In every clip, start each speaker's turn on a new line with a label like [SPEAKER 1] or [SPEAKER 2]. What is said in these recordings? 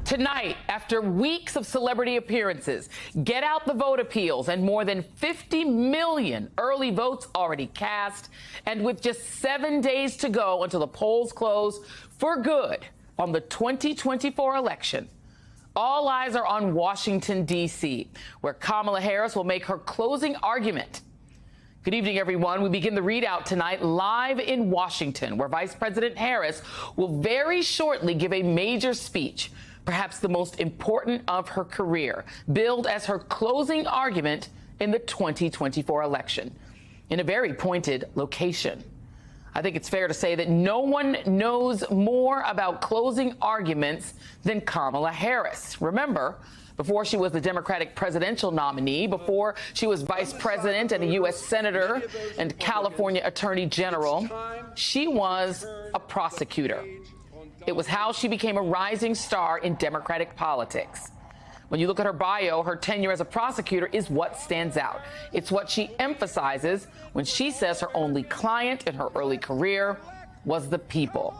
[SPEAKER 1] Tonight, after weeks of celebrity appearances, get out the vote appeals, and more than 50 million early votes already cast, and with just 7 days to go until the polls close for good on the 2024 election, all eyes are on Washington, D.C., where Kamala Harris will make her closing argument. Good evening, everyone. We begin the readout tonight live in Washington, where Vice President Harris will very shortly give a major speech, perhaps the most important of her career, billed as her closing argument in the 2024 election, in a very pointed location. I think it's fair to say that no one knows more about closing arguments than Kamala Harris. Remember, before she was the Democratic presidential nominee, before she was vice president and a U.S. senator and California attorney general, she was a prosecutor. It was how she became a rising star in Democratic politics. When you look at her bio, her tenure as a prosecutor is what stands out. It's what she emphasizes when she says her only client in her early career was the people.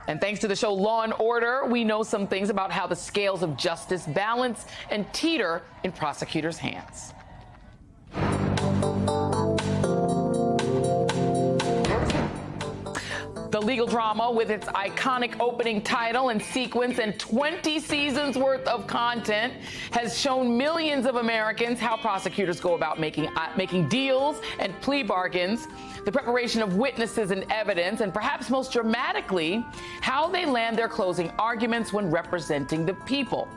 [SPEAKER 1] And thanks to the show Law and Order, we know some things about how the scales of justice balance and teeter in prosecutors' hands. The legal drama, with its iconic opening title and sequence and 20 seasons worth of content, has shown millions of Americans how prosecutors go about making deals and plea bargains, the preparation of witnesses and evidence, and perhaps most dramatically, how they land their closing arguments when representing the people.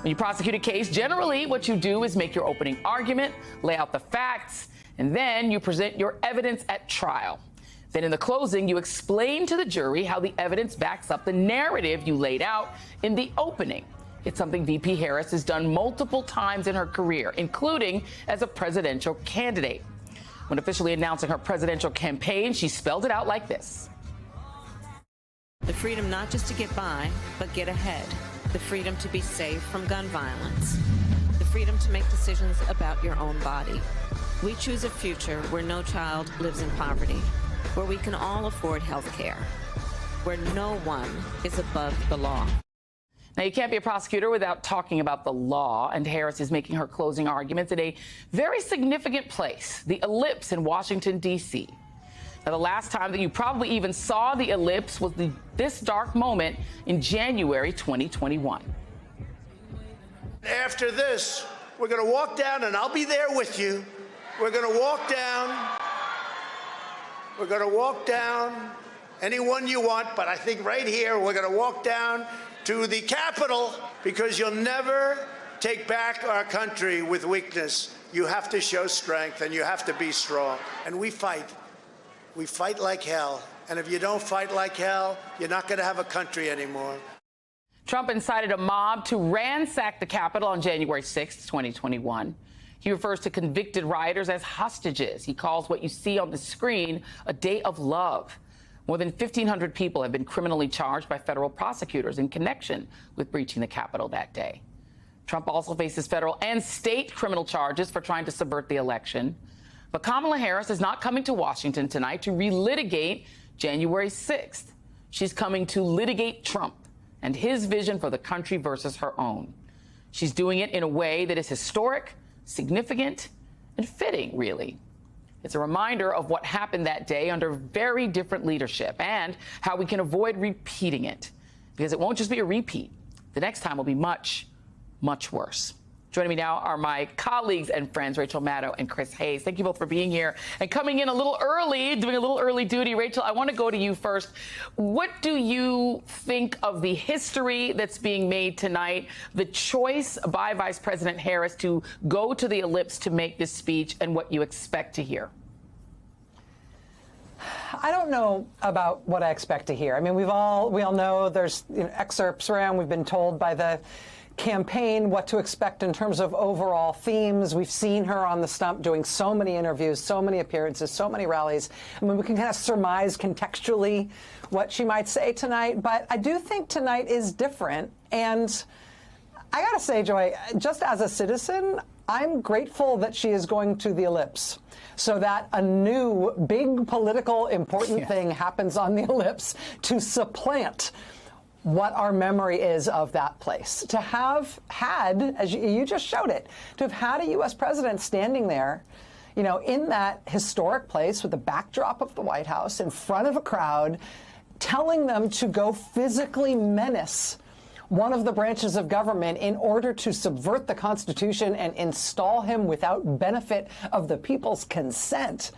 [SPEAKER 1] When you prosecute a case, generally what you do is make your opening argument, lay out the facts, and then you present your evidence at trial. Then in the closing, you explain to the jury how the evidence backs up the narrative you laid out in the opening. It's something VP Harris has done multiple times in her career, including as a presidential candidate. When officially announcing her presidential campaign, she spelled it out like this.
[SPEAKER 2] The freedom not just to get by, but get ahead. The freedom to be safe from gun violence. The freedom to make decisions about your own body. We choose a future where no child lives in poverty, where we can all afford health care, where no one is above the law.
[SPEAKER 1] Now, you can't be a prosecutor without talking about the law, and Harris is making her closing arguments in a very significant place, the Ellipse in Washington, D.C. Now, the last time that you probably even saw the Ellipse was this dark moment in January 2021.
[SPEAKER 3] After this, we're going to walk down, and I'll be there with you. We're going to walk down. We're going to walk down anyone you want, but I think right here we're going to walk down to the Capitol, because you'll never take back our country with weakness. You have to show strength, and you have to be strong. And we fight. We fight like hell. And if you don't fight like hell, you're not going to have a country anymore.
[SPEAKER 1] Trump incited a mob to ransack the Capitol on January 6, 2021. He refers to convicted rioters as hostages. He calls what you see on the screen a day of love. More than 1,500 people have been criminally charged by federal prosecutors in connection with breaching the Capitol that day. Trump also faces federal and state criminal charges for trying to subvert the election. But Kamala Harris is not coming to Washington tonight to relitigate January 6th. She's coming to litigate Trump and his vision for the country versus her own. She's doing it in a way that is historic, significant, and fitting, really. It's a reminder of what happened that day under very different leadership and how we can avoid repeating it, because it won't just be a repeat. The next time will be much, much worse. Joining me now are my colleagues and friends, Rachel Maddow and Chris Hayes. Thank you both for being here and coming in a little early, doing a little early duty. Rachel, I want to go to you first. What do you think of the history that's being made tonight, the choice by Vice President Harris to go to the Ellipse to make this speech, and what you expect to hear?
[SPEAKER 4] I don't know about what I expect to hear. I mean, we all know there's excerpts around. We've been told by the campaign what to expect in terms of overall themes. We've seen her on the stump doing so many interviews, so many appearances, so many rallies. I mean, we can kind of surmise contextually what she might say tonight, but I do think tonight is different. And I got to say, Joy, just as a citizen, I'm grateful that she is going to the Ellipse so that a new big political important thing happens on the Ellipse to supplant what our memory is of that place. To have had, as you just showed it, to have had a U.S. president standing there, you know, in that historic place with the backdrop of the White House in front of a crowd, telling them to go physically menace one of the branches of government in order to subvert the Constitution and install him without benefit of the people's consent.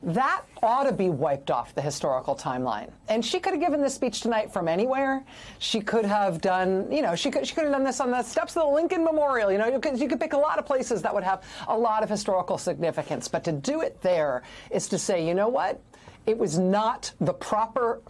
[SPEAKER 4] That ought to be wiped off the historical timeline. And she could have given this speech tonight from anywhere. She could have done, you know, she could have done this on the steps of the Lincoln Memorial. You know, you could pick a lot of places that would have a lot of historical significance. But to do it there is to say, you know what? It was not a proper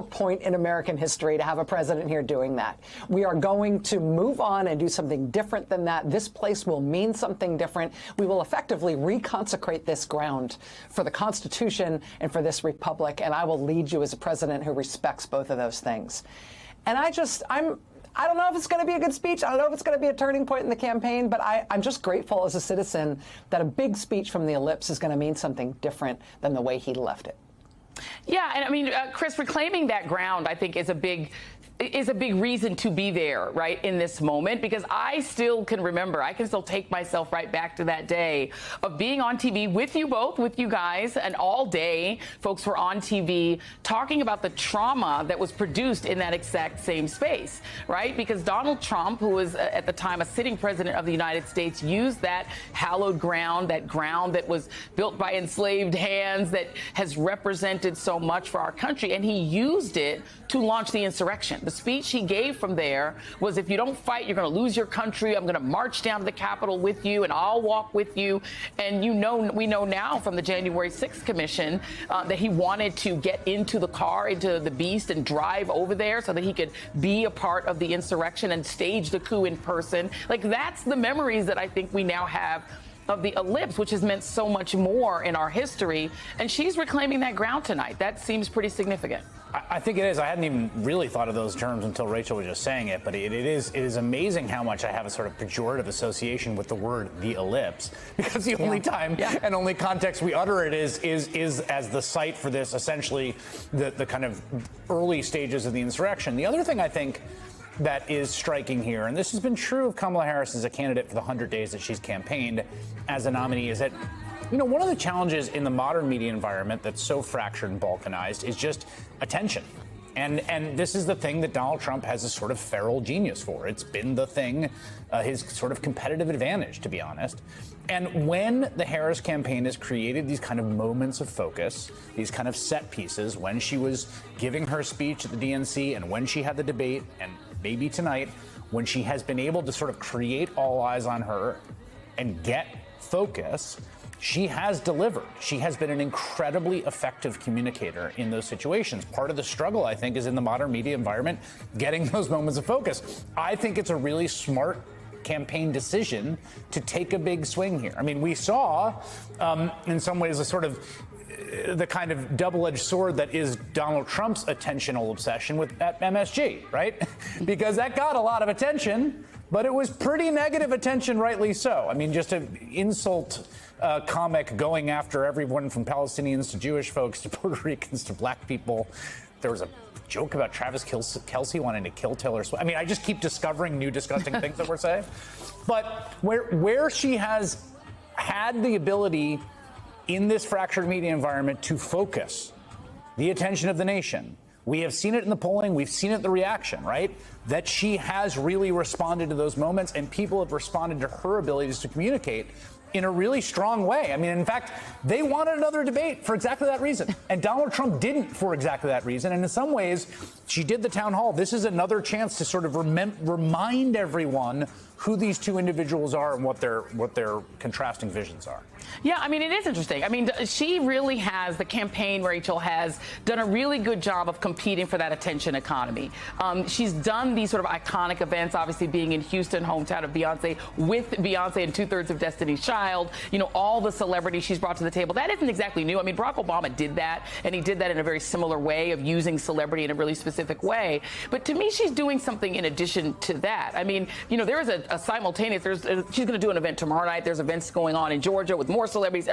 [SPEAKER 4] point in American history to have a president here doing that. We are going to move on and do something different than that. This place will mean something different. We will effectively reconsecrate this ground for the Constitution and for this republic, and I will lead you as a president who respects both of those things. And I don't know if it's going to be a good speech. I don't know if it's going to be a turning point in the campaign, but I'm just grateful as a citizen that a big speech from the ellipse is going to mean something different than the way he left it.
[SPEAKER 1] Yeah, and I mean, Chris, reclaiming that ground, I think, is a big reason to be there, right, in this moment, because I still can remember, I can still take myself right back to that day of being on TV with you both, with you guys, and all day folks were on TV talking about the trauma that was produced in that exact same space, right? Because Donald Trump, who was at the time a sitting president of the United States, used that hallowed ground, that ground that was built by enslaved hands, that has represented so much for our country, and he used it to launch the insurrection. The speech he gave from there was, if you don't fight, you're going to lose your country. I'm going to march down to the Capitol with you, and I'll walk with you. And we know now from the January 6th Commission that he wanted to get into the car, into the beast, and drive over there so that he could be a part of the insurrection and stage the coup in person. Like, that's the memories that I think we now have of the ellipse, which has meant so much more in our history. And she's reclaiming that ground tonight. That seems pretty significant.
[SPEAKER 5] I think it is. I hadn't even really thought of those terms until Rachel was just saying it, but it is amazing how much I have a sort of pejorative association with the word the ellipse, because the only time and only context we utter it is as the site for this, essentially the kind of early stages of the insurrection. The other thing I think that is striking here, and this has been true of Kamala Harris as a candidate for the 100 days that she's campaigned as a nominee, is that, you know, one of the challenges in the modern media environment that's so fractured and balkanized is just attention. And this is the thing that Donald Trump has a sort of feral genius for. It's been the thing, his sort of competitive advantage, to be honest. And when the Harris campaign has created these kind of moments of focus, these kind of set pieces, when she was giving her speech at the DNC and when she had the debate, and maybe tonight, when she has been able to sort of create all eyes on her and get focus, she has delivered. She has been an incredibly effective communicator in those situations. Part of the struggle, I think, is in the modern media environment, getting those moments of focus. I think it's a really smart campaign decision to take a big swing here. I mean, we saw, in some ways, a sort of the kind of double-edged sword that is Donald Trump's attentional obsession at MSG, right? Because that got a lot of attention, but it was pretty negative attention, rightly so. I mean, just an insult comic going after everyone from Palestinians to Jewish folks to Puerto Ricans to black people. There was a joke about Travis Kelce wanting to kill Taylor Swift. I mean, I just keep discovering new disgusting things that we're saying. But where she has had the ability in this fractured media environment to focus the attention of the nation, we have seen it in the polling, we've seen it in the reaction, right? That she has really responded to those moments, and people have responded to her abilities to communicate in a really strong way. I mean, in fact, they wanted another debate for exactly that reason. And Donald Trump didn't for exactly that reason. And in some ways, she did the town hall. This is another chance to sort of remind everyone who these two individuals are and what their contrasting visions are.
[SPEAKER 1] Yeah, I mean, it is interesting. I mean, she really has, the campaign, Rachel, has done a really good job of competing for that attention economy. She's done these sort of iconic events, obviously being in Houston, hometown of Beyonce, with Beyonce and 2/3 of Destiny's Child, you know, all the celebrities she's brought to the table. That isn't exactly new. I mean, Barack Obama did that, and he did that in a very similar way of using celebrity in a really specific way. But to me, she's doing something in addition to that. I mean, you know, there is a simultaneous, she's going to do an event tomorrow night. There's events going on in Georgia with more celebrities.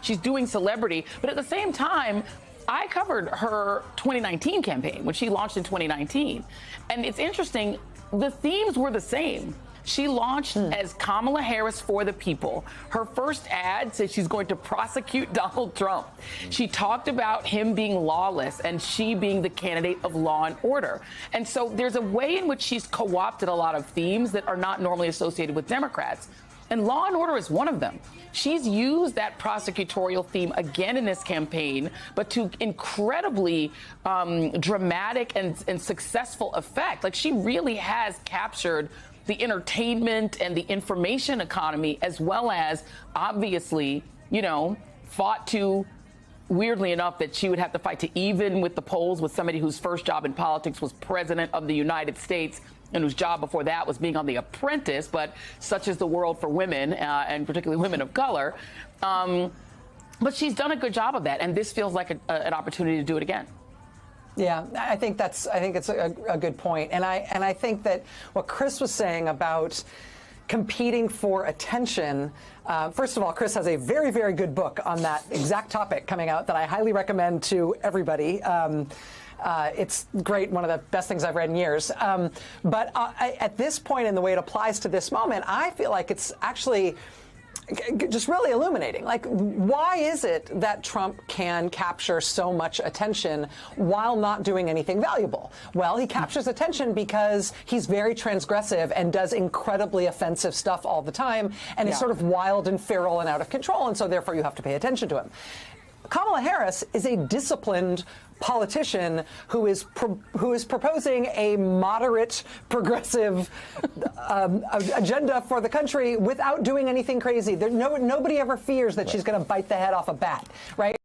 [SPEAKER 1] She's doing celebrity. But at the same time, I covered her 2019 campaign when she launched in 2019. And it's interesting, the themes were the same. She launched as Kamala Harris for the people. Her first ad said she's going to prosecute Donald Trump. She talked about him being lawless and she being the candidate of law and order. And so there's a way in which she's co-opted a lot of themes that are not normally associated with Democrats. And law and order is one of them. She's used that prosecutorial theme again in this campaign, but to incredibly dramatic and successful effect. Like, she really has captured the entertainment and the information economy, as well as, obviously, fought to, weirdly enough, that she would have to fight to even with the polls with somebody whose first job in politics was president of the United States and whose job before that was being on The Apprentice, but such is the world for women, and particularly women of color. But she's done a good job of that, and this feels like an opportunity to do it again.
[SPEAKER 4] Yeah, I think it's a good point. And I think that what Chris was saying about competing for attention, first of all, Chris has a very, very good book on that exact topic coming out that I highly recommend to everybody. It's great, one of the best things I've read in years. But at this point, in the way it applies to this moment, I feel like it's actually just really illuminating. Like, why is it that Trump can capture so much attention while not doing anything valuable? Well, he captures attention because he's very transgressive and does incredibly offensive stuff all the time, and is sort of wild and feral and out of control, and so therefore you have to pay attention to him. Kamala Harris is a disciplined politician who is proposing a moderate, progressive agenda for the country without doing anything crazy. Nobody ever fears that she's going to bite the head off a bat, right?